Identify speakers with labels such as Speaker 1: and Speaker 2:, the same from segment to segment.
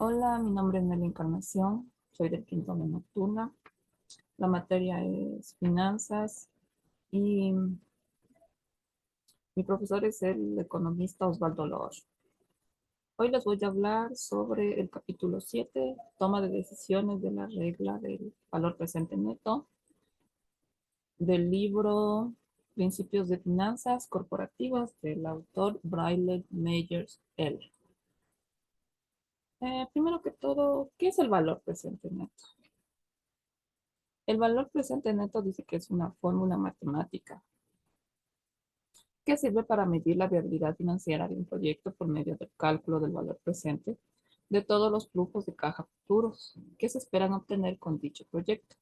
Speaker 1: Hola, mi nombre es Nelly Encarnación, soy del quinto de nocturna. La materia es finanzas y mi profesor es el economista Osvaldo Lor. Hoy les voy a hablar sobre el capítulo 7, toma de decisiones de la regla del valor presente neto, del libro Principios de Finanzas Corporativas del autor Braille Meyers L. Primero que todo, ¿qué es el valor presente neto? El valor presente neto dice que es una fórmula matemática que sirve para medir la viabilidad financiera de un proyecto por medio del cálculo del valor presente de todos los flujos de caja futuros que se esperan obtener con dicho proyecto.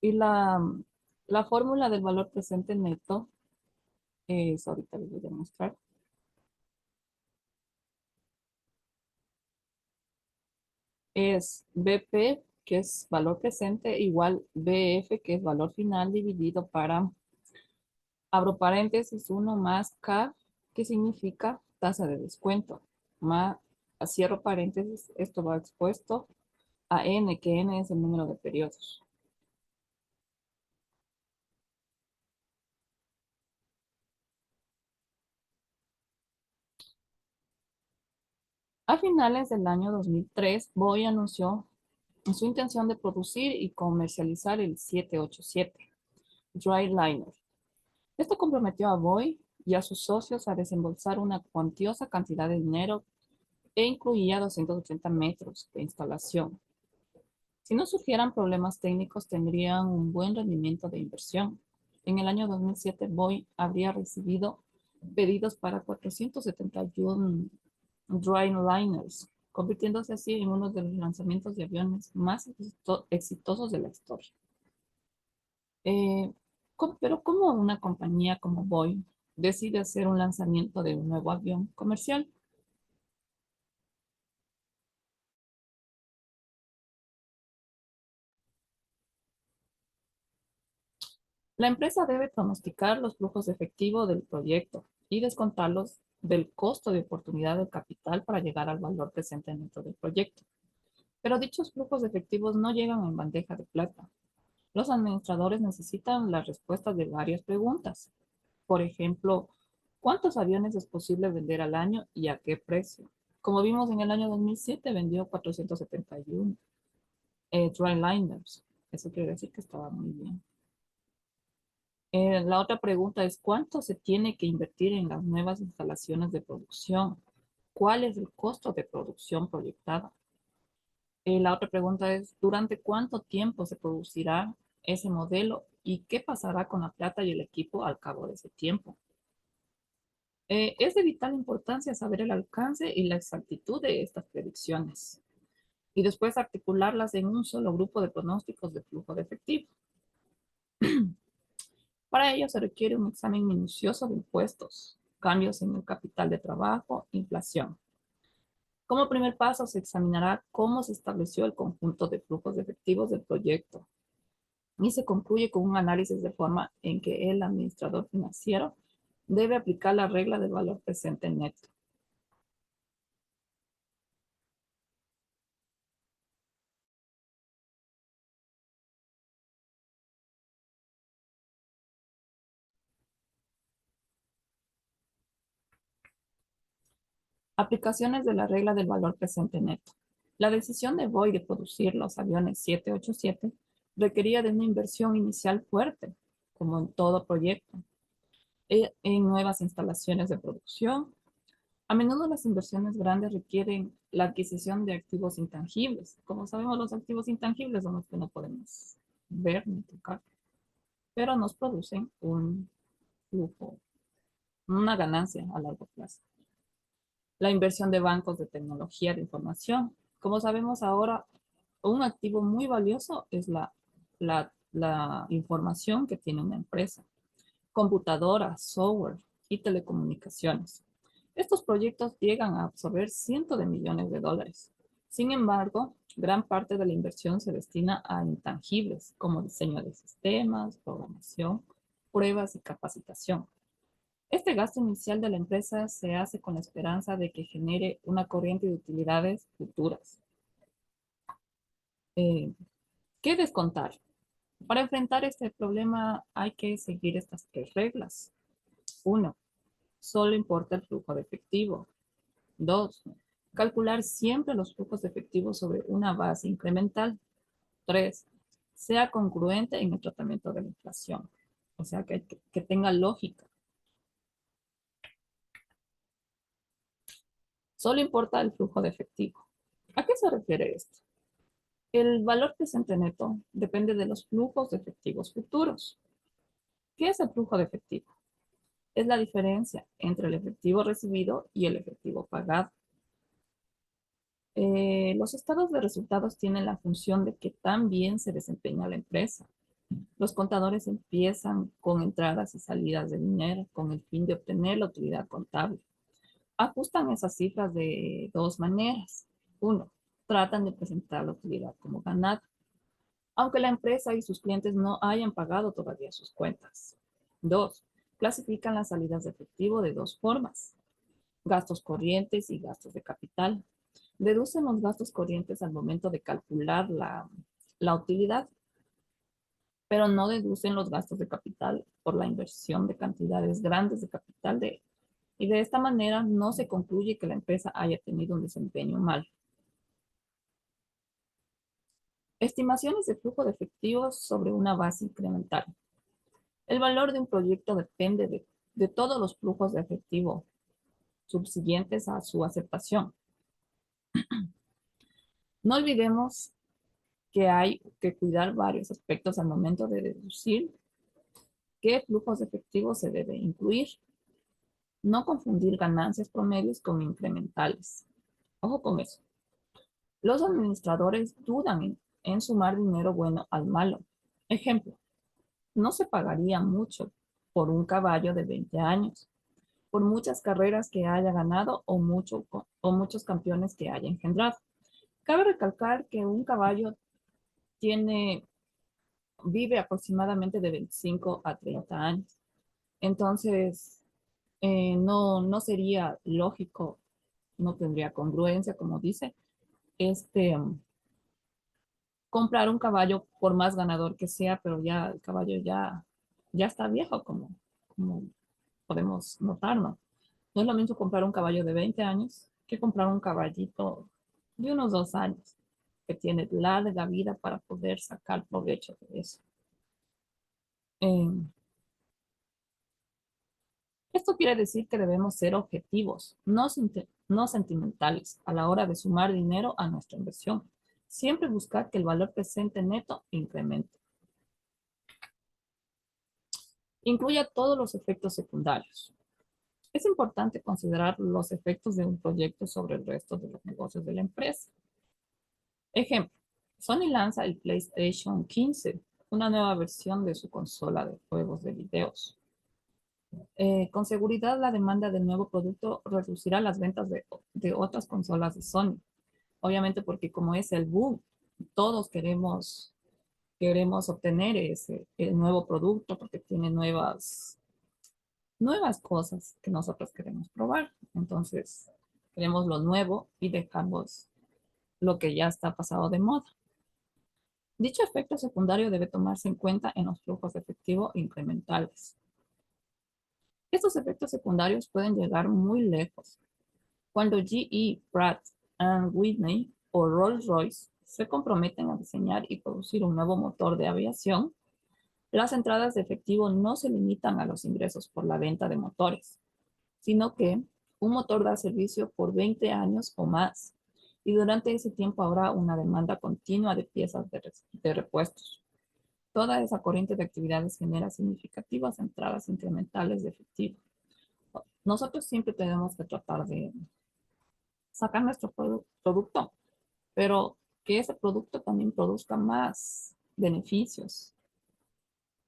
Speaker 1: Y la fórmula del valor presente neto es, ahorita les voy a mostrar, es BP, que es valor presente, igual BF, que es valor final, dividido para, abro paréntesis, 1 más K, que significa tasa de descuento, más, cierro paréntesis, esto va expuesto a n, que n es el número de periodos. A finales del año 2003, Boeing anunció su intención de producir y comercializar el 787 Dreamliner. Esto comprometió a Boeing y a sus socios a desembolsar una cuantiosa cantidad de dinero e incluía 280 metros de instalación. Si no surgieran problemas técnicos, tendrían un buen rendimiento de inversión. En el año 2007, Boeing habría recibido pedidos para 471 Dreamliners, convirtiéndose así en uno de los lanzamientos de aviones más exitosos de la historia. Eh, pero ¿cómo una compañía como Boeing decide hacer un lanzamiento de un nuevo avión comercial? La empresa debe pronosticar los flujos de efectivo del proyecto y descontarlos del costo de oportunidad del capital para llegar al valor presente neto del proyecto. Pero dichos flujos de efectivos no llegan en bandeja de plata. Los administradores necesitan las respuestas de varias preguntas. Por ejemplo, ¿cuántos aviones es posible vender al año y a qué precio? Como vimos en el año 2007, vendió 471 Dreamliners. Eso quiere decir que estaba muy bien. La otra pregunta es, ¿cuánto se tiene que invertir en las nuevas instalaciones de producción? ¿Cuál es el costo de producción proyectada? La otra pregunta es, ¿durante cuánto tiempo se producirá ese modelo y qué pasará con la plata y el equipo al cabo de ese tiempo? Es de vital importancia saber el alcance y la exactitud de estas predicciones y después articularlas en un solo grupo de pronósticos de flujo de efectivo. Para ello se requiere un examen minucioso de impuestos, cambios en el capital de trabajo, inflación. Como primer paso se examinará cómo se estableció el conjunto de flujos de efectivos del proyecto y se concluye con un análisis de forma en que el administrador financiero debe aplicar la regla del valor presente neto. Aplicaciones de la regla del valor presente neto. La decisión de Boeing de producir los aviones 787 requería de una inversión inicial fuerte, como en todo proyecto, en nuevas instalaciones de producción. A menudo las inversiones grandes requieren la adquisición de activos intangibles. Como sabemos, los activos intangibles son los que no podemos ver ni tocar, pero nos producen un flujo, una ganancia a largo plazo. La inversión de bancos de tecnología de información. Como sabemos ahora, un activo muy valioso es la información que tiene una empresa. Computadoras, software y telecomunicaciones. Estos proyectos llegan a absorber cientos de millones de dólares. Sin embargo, gran parte de la inversión se destina a intangibles como diseño de sistemas, programación, pruebas y capacitación. Este gasto inicial de la empresa se hace con la esperanza de que genere una corriente de utilidades futuras. ¿Qué descontar? Para enfrentar este problema hay que seguir estas tres reglas. 1. Solo importa el flujo de efectivo. 2. Calcular siempre los flujos de efectivo sobre una base incremental. 3. Sea congruente en el tratamiento de la inflación. O sea, que tenga lógica. Solo importa el flujo de efectivo. ¿A qué se refiere esto? El valor presente neto depende de los flujos de efectivos futuros. ¿Qué es el flujo de efectivo? Es la diferencia entre el efectivo recibido y el efectivo pagado. Los estados de resultados tienen la función de que tan bien se desempeña la empresa. Los contadores empiezan con entradas y salidas de dinero con el fin de obtener la utilidad contable. Ajustan esas cifras de dos maneras. Uno, tratan de presentar la utilidad como ganada, aunque la empresa y sus clientes no hayan pagado todavía sus cuentas. Dos, clasifican las salidas de efectivo de dos formas: gastos corrientes y gastos de capital. Deducen los gastos corrientes al momento de calcular la utilidad, pero no deducen los gastos de capital por la inversión de cantidades grandes de capital y de esta manera no se concluye que la empresa haya tenido un desempeño mal. Estimaciones de flujo de efectivos sobre una base incremental. El valor de un proyecto depende de todos los flujos de efectivo subsiguientes a su aceptación. No olvidemos que hay que cuidar varios aspectos al momento de deducir qué flujos de efectivo se debe incluir. No confundir ganancias promedios con incrementales. Ojo con eso. Los administradores dudan en sumar dinero bueno al malo. Ejemplo, no se pagaría mucho por un caballo de 20 años, por muchas carreras que haya ganado o muchos campeones que haya engendrado. Cabe recalcar que un caballo vive aproximadamente de 25 a 30 años. Entonces, no sería lógico, no tendría congruencia, como dice, comprar un caballo por más ganador que sea, pero ya el caballo ya está viejo, como podemos notar, ¿no? No es lo mismo comprar un caballo de 20 años que comprar un caballito de unos 2 años, que tiene larga vida para poder sacar provecho de eso. Eh, Esto quiere decir que debemos ser objetivos, no sentimentales, a la hora de sumar dinero a nuestra inversión. Siempre buscar que el valor presente neto incremente. Incluya todos los efectos secundarios. Es importante considerar los efectos de un proyecto sobre el resto de los negocios de la empresa. Ejemplo, Sony lanza el PlayStation 15, una nueva versión de su consola de juegos de videos. Con seguridad, la demanda del nuevo producto reducirá las ventas de otras consolas de Sony. Obviamente porque como es el boom, todos queremos obtener el nuevo producto porque tiene nuevas cosas que nosotros queremos probar. Entonces, queremos lo nuevo y dejamos lo que ya está pasado de moda. Dicho efecto secundario debe tomarse en cuenta en los flujos de efectivo incrementales. Estos efectos secundarios pueden llegar muy lejos. Cuando GE, Pratt Whitney o Rolls-Royce se comprometen a diseñar y producir un nuevo motor de aviación, las entradas de efectivo no se limitan a los ingresos por la venta de motores, sino que un motor da servicio por 20 años o más, y durante ese tiempo habrá una demanda continua de piezas de repuestos. Toda esa corriente de actividades genera significativas entradas incrementales de efectivo. Nosotros siempre tenemos que tratar de sacar nuestro producto, pero que ese producto también produzca más beneficios,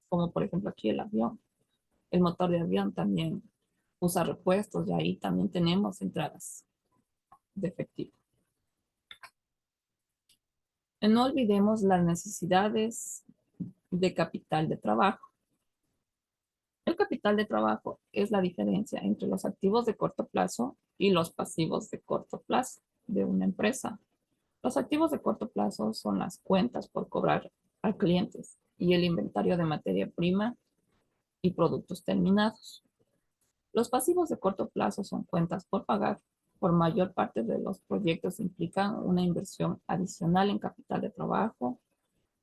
Speaker 1: como por ejemplo aquí el avión. El motor de avión también usa repuestos y ahí también tenemos entradas de efectivo. No olvidemos las necesidades de capital de trabajo. El capital de trabajo es la diferencia entre los activos de corto plazo y los pasivos de corto plazo de una empresa. Los activos de corto plazo son las cuentas por cobrar a clientes y el inventario de materia prima y productos terminados. Los pasivos de corto plazo son cuentas por pagar. Por mayor parte de los proyectos implican una inversión adicional en capital de trabajo.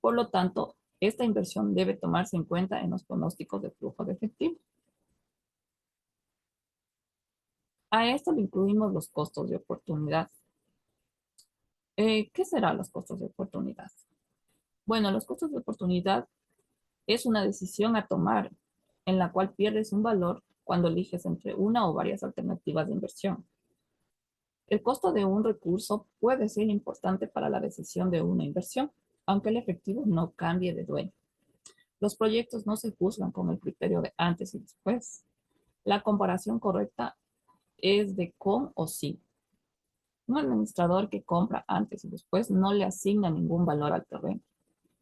Speaker 1: Por lo tanto, esta inversión debe tomarse en cuenta en los pronósticos de flujo de efectivo. A esto le incluimos los costos de oportunidad. ¿Qué serán los costos de oportunidad? Bueno, los costos de oportunidad es una decisión a tomar en la cual pierdes un valor cuando eliges entre una o varias alternativas de inversión. El costo de un recurso puede ser importante para la decisión de una inversión, aunque el efectivo no cambie de dueño. Los proyectos no se juzgan con el criterio de antes y después. La comparación correcta es de con o sin. Un administrador que compra antes y después no le asigna ningún valor al terreno,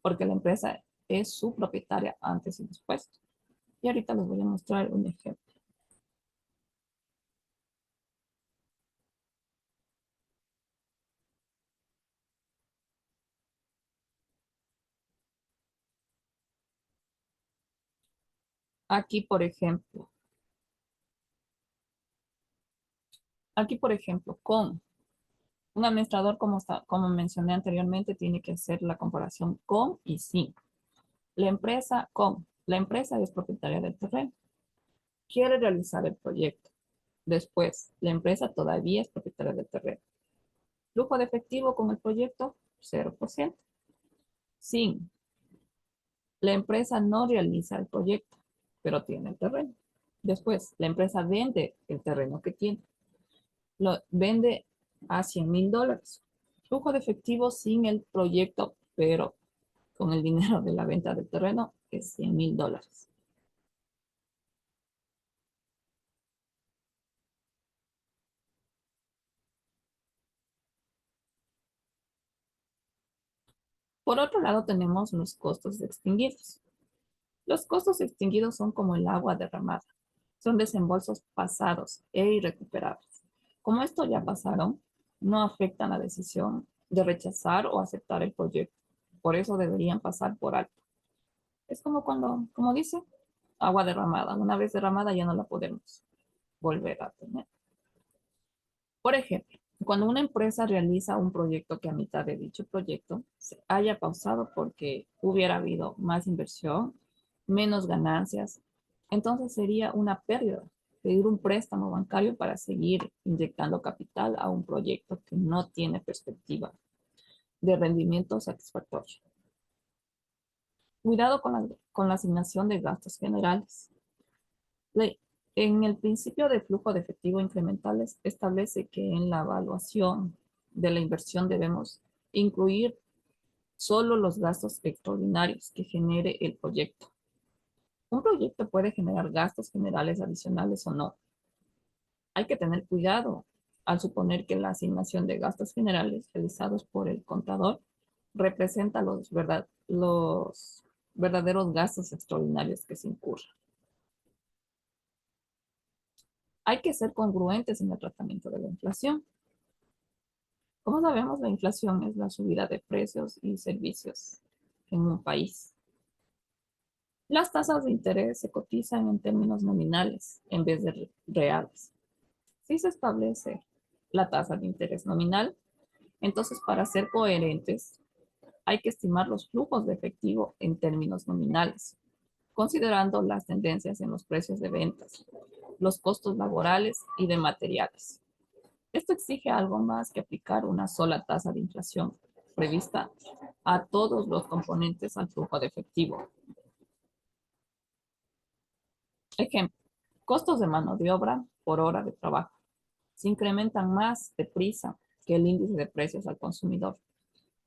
Speaker 1: porque la empresa es su propietaria antes y después. Y ahorita les voy a mostrar un ejemplo. Aquí, por ejemplo, con un administrador, como mencioné anteriormente, tiene que hacer la comparación con y sin. La empresa es propietaria del terreno. Quiere realizar el proyecto. Después, la empresa todavía es propietaria del terreno. Flujo de efectivo con el proyecto, 0%. Sin, la empresa no realiza el proyecto, pero tiene el terreno. Después, la empresa vende el terreno que tiene. Lo vende a $100,000. Flujo de efectivo sin el proyecto, pero con el dinero de la venta del terreno es $100,000. Por otro lado, tenemos los costos extinguidos. Los costos extinguidos son como el agua derramada. Son desembolsos pasados e irrecuperables. Como esto ya pasaron, no afectan la decisión de rechazar o aceptar el proyecto. Por eso deberían pasar por alto. Es como cuando, como dice, agua derramada. Una vez derramada ya no la podemos volver a tener. Por ejemplo, cuando una empresa realiza un proyecto que a mitad de dicho proyecto se haya pausado porque hubiera habido más inversión, menos ganancias, entonces sería una pérdida pedir un préstamo bancario para seguir inyectando capital a un proyecto que no tiene perspectiva de rendimiento satisfactorio. Cuidado con la asignación de gastos generales. En el principio de flujo de efectivo incrementales establece que en la evaluación de la inversión debemos incluir solo los gastos extraordinarios que genere el proyecto. Un proyecto puede generar gastos generales adicionales o no. Hay que tener cuidado al suponer que la asignación de gastos generales realizados por el contador representa los verdaderos gastos extraordinarios que se incurren. Hay que ser congruentes en el tratamiento de la inflación. Como sabemos, la inflación es la subida de precios y servicios en un país. Las tasas de interés se cotizan en términos nominales en vez de reales. Si se establece la tasa de interés nominal, entonces para ser coherentes hay que estimar los flujos de efectivo en términos nominales, considerando las tendencias en los precios de ventas, los costos laborales y de materiales. Esto exige algo más que aplicar una sola tasa de inflación prevista a todos los componentes al flujo de efectivo. Ejemplo, costos de mano de obra por hora de trabajo. Se incrementan más deprisa que el índice de precios al consumidor,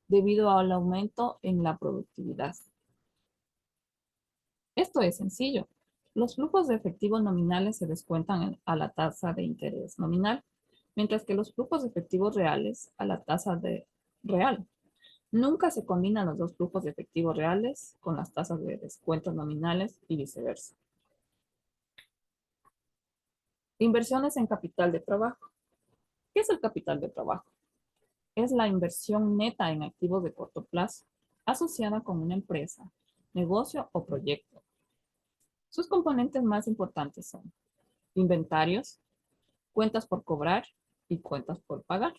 Speaker 1: debido al aumento en la productividad. Esto es sencillo. Los flujos de efectivo nominales se descuentan a la tasa de interés nominal, mientras que los flujos de efectivos reales a la tasa de real. Nunca se combinan los dos flujos de efectivo reales con las tasas de descuentos nominales y viceversa. Inversiones en capital de trabajo. ¿Qué es el capital de trabajo? Es la inversión neta en activos de corto plazo, asociada con una empresa, negocio o proyecto. Sus componentes más importantes son inventarios, cuentas por cobrar y cuentas por pagar.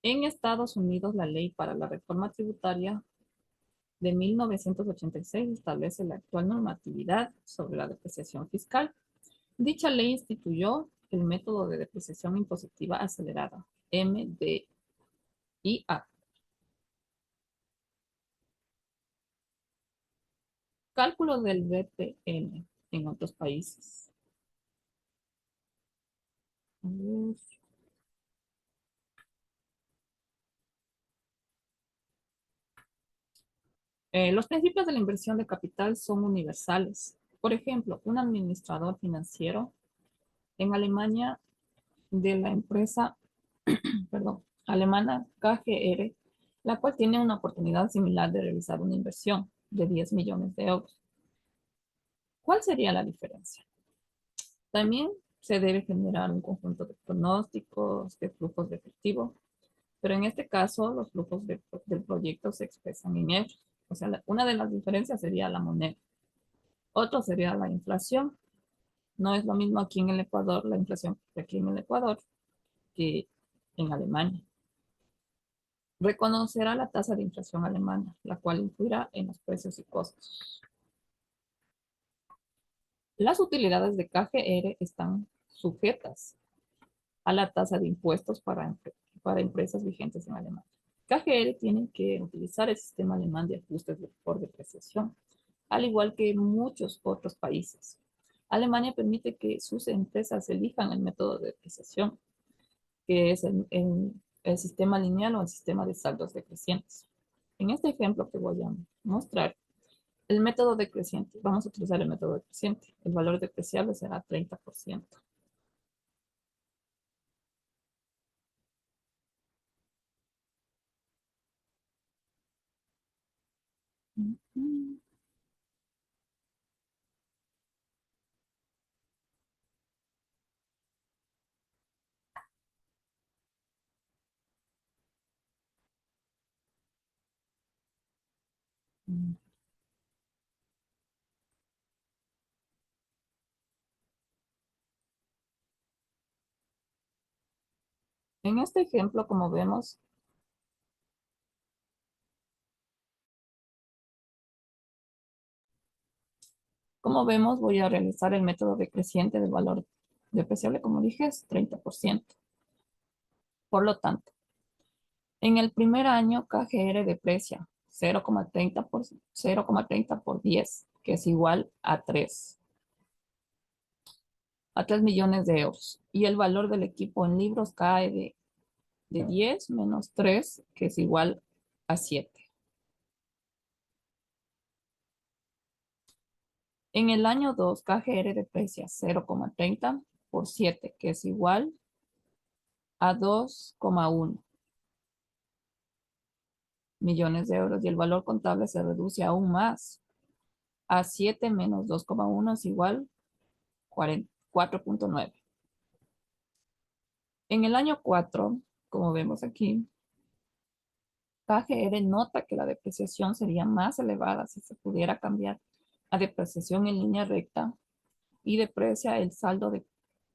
Speaker 1: En Estados Unidos, la ley para la reforma tributaria de 1986 establece la actual normatividad sobre la depreciación fiscal. Dicha ley instituyó el método de depreciación impositiva acelerada, MDIA. Cálculo del BPN en otros países. Los principios de la inversión de capital son universales. Por ejemplo, un administrador financiero en Alemania de la empresa, perdón, alemana KGR, la cual tiene una oportunidad similar de realizar una inversión de 10 millones de euros. ¿Cuál sería la diferencia? También se debe generar un conjunto de pronósticos, de flujos de efectivo, pero en este caso los flujos del proyecto se expresan en euros. O sea, una de las diferencias sería la moneda. Otro sería la inflación. No es lo mismo aquí en el Ecuador, la inflación que aquí en el Ecuador, que en Alemania. Reconocerá la tasa de inflación alemana, la cual influirá en los precios y costos. Las utilidades de KGR están sujetas a la tasa de impuestos para empresas vigentes en Alemania. KGR tiene que utilizar el sistema alemán de ajustes por depreciación, al igual que muchos otros países. Alemania permite que sus empresas elijan el método de depreciación, que es el sistema lineal o el sistema de saldos decrecientes. En este ejemplo que voy a mostrar, el método decreciente, vamos a utilizar el método decreciente. El valor depreciable será 30%. En este ejemplo, como vemos, voy a realizar el método decreciente del valor depreciable, como dije, es 30%. Por lo tanto, en el primer año KGR deprecia 0,30 por 10, que es igual a 3 millones de euros. Y el valor del equipo en libros cae de 10 menos 3, que es igual a 7. En el año 2, KGR deprecia 0,30 por 7, que es igual a 2,1 millones de euros. Y el valor contable se reduce aún más. A 7 menos 2,1 es igual a 4,9. En el año 4, como vemos aquí, KGR nota que la depreciación sería más elevada si se pudiera cambiar a depreciación en línea recta y deprecia el saldo de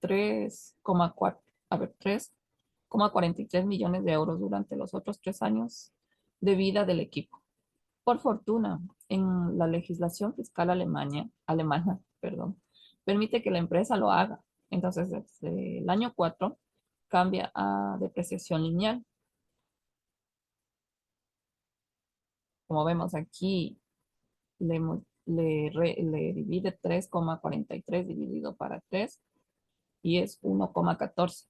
Speaker 1: 3,4, a ver, 3,43 millones de euros durante los otros 3 años de vida del equipo. Por fortuna, en la legislación fiscal alemana, perdón, permite que la empresa lo haga. Entonces, desde el año 4 cambia a depreciación lineal. Como vemos aquí, le divide 3,43 dividido para 3 y es 1,14.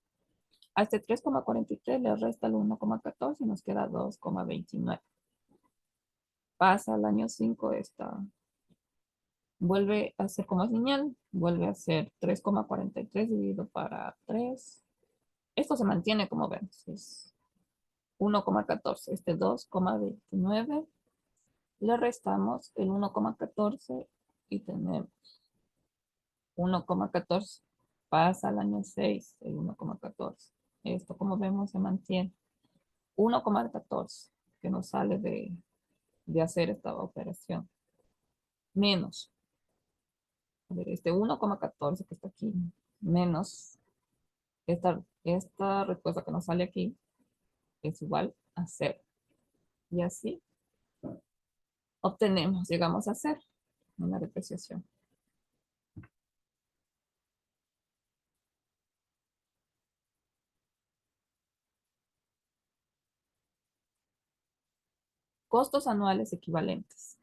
Speaker 1: A este 3,43 le resta el 1,14 y nos queda 2,29. Pasa al año 5 vuelve a ser como lineal, vuelve a ser 3,43 dividido para 3. Esto se mantiene como vemos, es 1,14. Este 2,29, le restamos el 1,14 y tenemos 1,14. pasa al año 6 el 1,14. Esto, como vemos, se mantiene. 1,14 que nos sale de hacer esta operación. Menos, a ver, este 1,14 que está aquí, menos esta respuesta que nos sale aquí es igual a 0. Y así obtenemos, llegamos a 0 en la depreciación. Costos anuales equivalentes.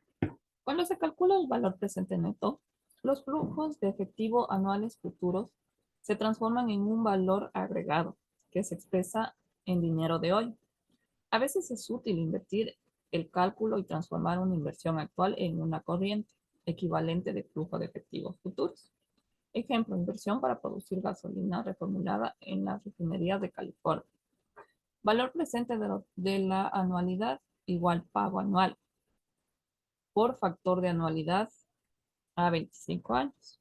Speaker 1: Cuando se calcula el valor presente neto, los flujos de efectivo anuales futuros se transforman en un valor agregado que se expresa en dinero de hoy. A veces es útil invertir el cálculo y transformar una inversión actual en una corriente equivalente de flujo de efectivos futuros. Ejemplo, inversión para producir gasolina reformulada en las refinerías de California. Valor presente de la anualidad igual pago anual por factor de anualidad a 25 años.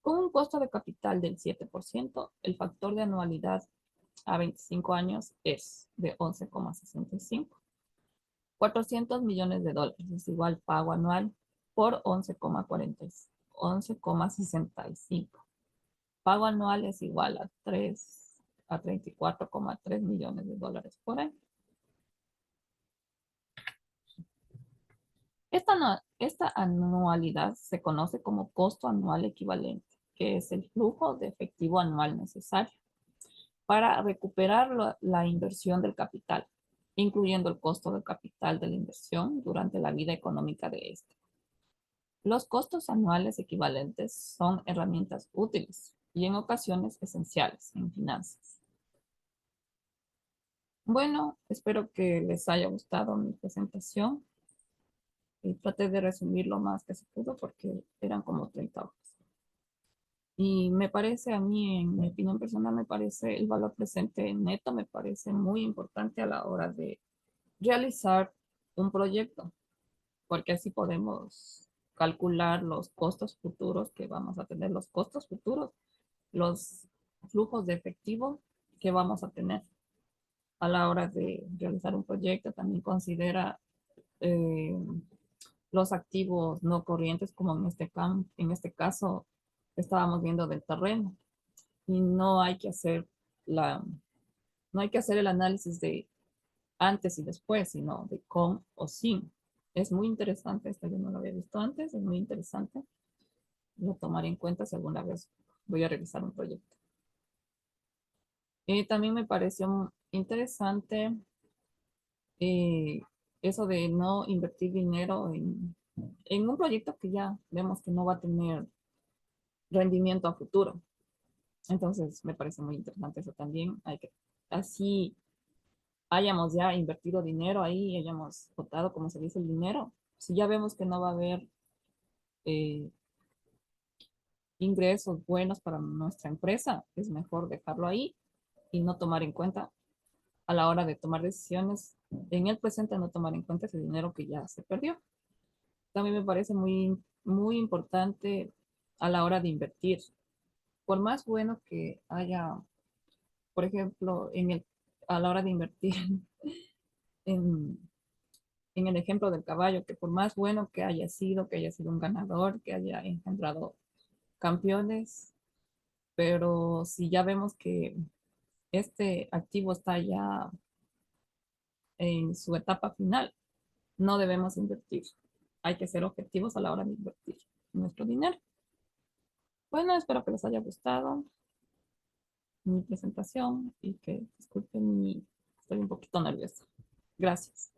Speaker 1: Con un costo de capital del 7%, el factor de anualidad a 25 años es de 11,65. 400 millones de dólares es igual pago anual por 11,65. Pago anual es igual a 34,3 millones de dólares por año. Esta anualidad se conoce como costo anual equivalente, que es el flujo de efectivo anual necesario para recuperar la inversión del capital, incluyendo el costo del capital de la inversión durante la vida económica de este. Los costos anuales equivalentes son herramientas útiles y en ocasiones esenciales en finanzas. Bueno, espero que les haya gustado mi presentación. Y traté de resumir lo más que se pudo porque eran como 30 hojas. Y me parece a mí, en mi opinión personal, me parece el valor presente neto, me parece muy importante a la hora de realizar un proyecto, porque así podemos calcular los costos futuros que vamos a tener, los costos futuros, los flujos de efectivo que vamos a tener a la hora de realizar un proyecto. También considera eh, los activos no corrientes, como en este caso estábamos viendo del terreno. Y la, no hay que hacer el análisis de antes y después, sino de con o sin. Es muy interesante, esto yo no lo había visto antes, es muy interesante. Lo tomaré en cuenta si alguna vez voy a revisar un proyecto. También me pareció interesante eh, eso de no invertir dinero en un proyecto que ya vemos que no va a tener rendimiento a futuro. Entonces, me parece muy interesante eso también. Así hayamos ya invertido dinero ahí, hayamos votado, como se dice, el dinero. Si ya vemos que no va a haber eh, ingresos buenos para nuestra empresa, es mejor dejarlo ahí y no tomar en cuenta a la hora de tomar decisiones en el presente, no tomar en cuenta ese dinero que ya se perdió. También me parece muy importante a la hora de invertir. Por más bueno que haya, por ejemplo, a la hora de invertir en, en el ejemplo del caballo, que por más bueno que haya sido un ganador, que haya engendrado campeones, pero si ya vemos que este activo está ya en su etapa final, no debemos invertir. Hay que ser objetivos a la hora de invertir nuestro dinero. Bueno, espero que les haya gustado mi presentación y que disculpen estoy un poquito nerviosa. Gracias.